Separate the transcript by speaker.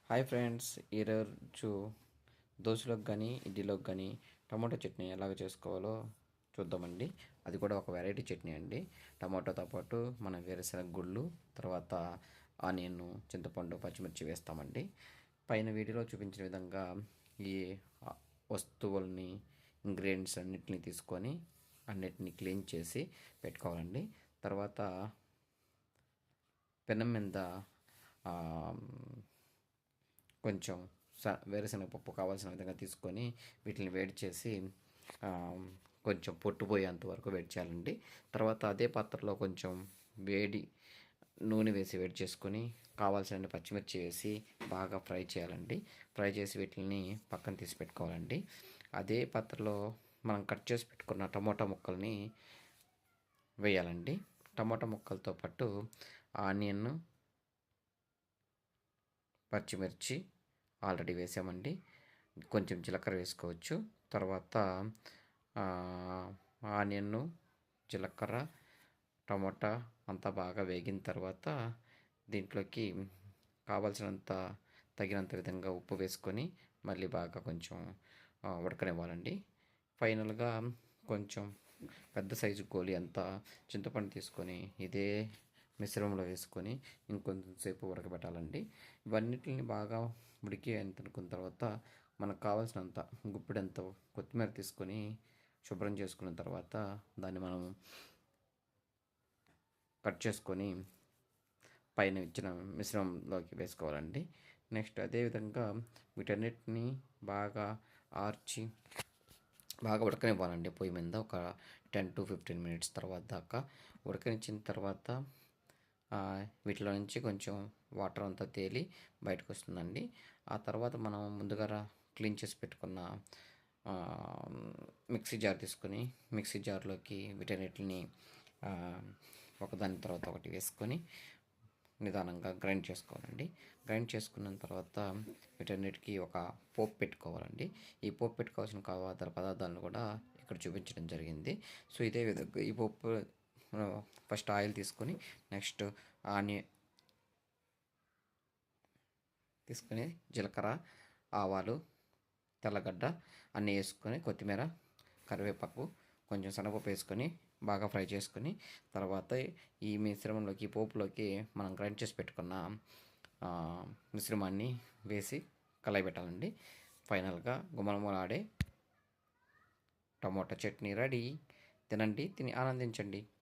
Speaker 1: Hi friends, ఈరోజు దోశలోకి కానీ ఇడ్లీలోకి కానీ టమాటో చట్నీ ఎలాగ చేసుకోవాలో చూద్దామండి. అది కూడా ఒక వెరైటీ చట్నీ అండి. టమాటోతో పాటు మనం వేరుశనగ గుళ్ళు, తర్వాత ఆనియన్, చింతపండు, పచ్చిమిర్చి వేస్తామండి. పైన వీడియోలో చూపించిన విధంగా ఈ వస్తువుల్ని, ఇంగ్రీడియంట్స్ అన్నిటిని తీసుకొని అన్నిటిని క్లీన్ చేసి పెట్టుకోవాలండి. తర్వాత పెనం మీద కొంచెం వేరుశనగపప్పు కావాల్సిన విధంగా తీసుకొని వీటిని వేడి చేసి కొంచెం పొట్టుపోయేంత వరకు వేడి చేయాలండి. తర్వాత అదే పాత్రలో కొంచెం వేడి నూనె వేసి వేడి చేసుకొని కావాల్సిన పచ్చిమిర్చి వేసి బాగా ఫ్రై చేయాలండి. ఫ్రై చేసి వీటిని పక్కన తీసి పెట్టుకోవాలండి. అదే పాత్రలో మనం కట్ చేసి పెట్టుకున్న టమోటా ముక్కల్ని వేయాలండి. టమోటా ముక్కలతో పాటు ఆనియన్, పచ్చిమిర్చి ఆల్రెడీ వేసామండి. కొంచెం జీలకర్ర వేసుకోవచ్చు. తర్వాత ఆనియన్, జీలకర్ర, టమోటా అంతా బాగా వేగిన తర్వాత దీంట్లోకి కావాల్సినంత తగినంత విధంగా ఉప్పు వేసుకొని మళ్ళీ బాగా కొంచెం ఉడకనివ్వాలండి. ఫైనల్గా కొంచెం పెద్ద సైజు గోలి అంతా చింతపండు తీసుకొని ఇదే మిశ్రమంలో వేసుకొని ఇంకొంచెం సేపు ఉడకబెట్టాలండి. ఇవన్నిటిని బాగా ఉడికి అనుకున్న తర్వాత మనకు కావాల్సినంత గుప్పెడంత కొత్తిమీర తీసుకొని శుభ్రం చేసుకున్న తర్వాత దాన్ని మనం కట్ చేసుకొని పైన ఇచ్చిన మిశ్రమంలోకి వేసుకోవాలండి. నెక్స్ట్ అదేవిధంగా వీటన్నిటిని బాగా ఆర్చి బాగా ఉడకనివ్వాలండి. పొయ్యి మీద ఒక 10 to 15 minutes తర్వాత దాకా ఉడకనిచ్చిన తర్వాత వీటిలో నుంచి కొంచెం వాటర్ అంతా తేలి బయటకు వస్తుందండి. ఆ తర్వాత మనం ముందుగా క్లీన్ చేసి పెట్టుకున్న మిక్సీ జార్ తీసుకొని మిక్సీ జార్లోకి వీటన్నిటిని ఒకదాని తర్వాత ఒకటి వేసుకొని నిదానంగా గ్రైండ్ చేసుకోవాలండి. గ్రైండ్ చేసుకున్న తర్వాత వీటన్నిటికీ ఒక పోపు పెట్టుకోవాలండి. ఈ పోపు పెట్టుకోవాల్సిన పదార్థాలను కూడా ఇక్కడ చూపించడం జరిగింది. సో ఇదే విధంగా ఈ పోపు ఫస్ట్ ఆయిల్ తీసుకొని నెక్స్ట్ ఆనియన్ తీసుకొని జీలకర్ర, ఆవాలు, తెల్లగడ్డ అన్నీ వేసుకొని కొత్తిమీర, కరివేపాకు, కొంచెం శనగపప్పు వేసుకొని బాగా ఫ్రై చేసుకొని తర్వాత ఈ మిశ్రమంలోకి పోపులోకి మనం గ్రైండ్ చేసి పెట్టుకున్న మిశ్రమాన్ని వేసి కలయబెట్టాలండి. ఫైనల్గా గుమగుమలాడే టమోటా చట్నీ రెడీ. తినండి, తిని ఆనందించండి.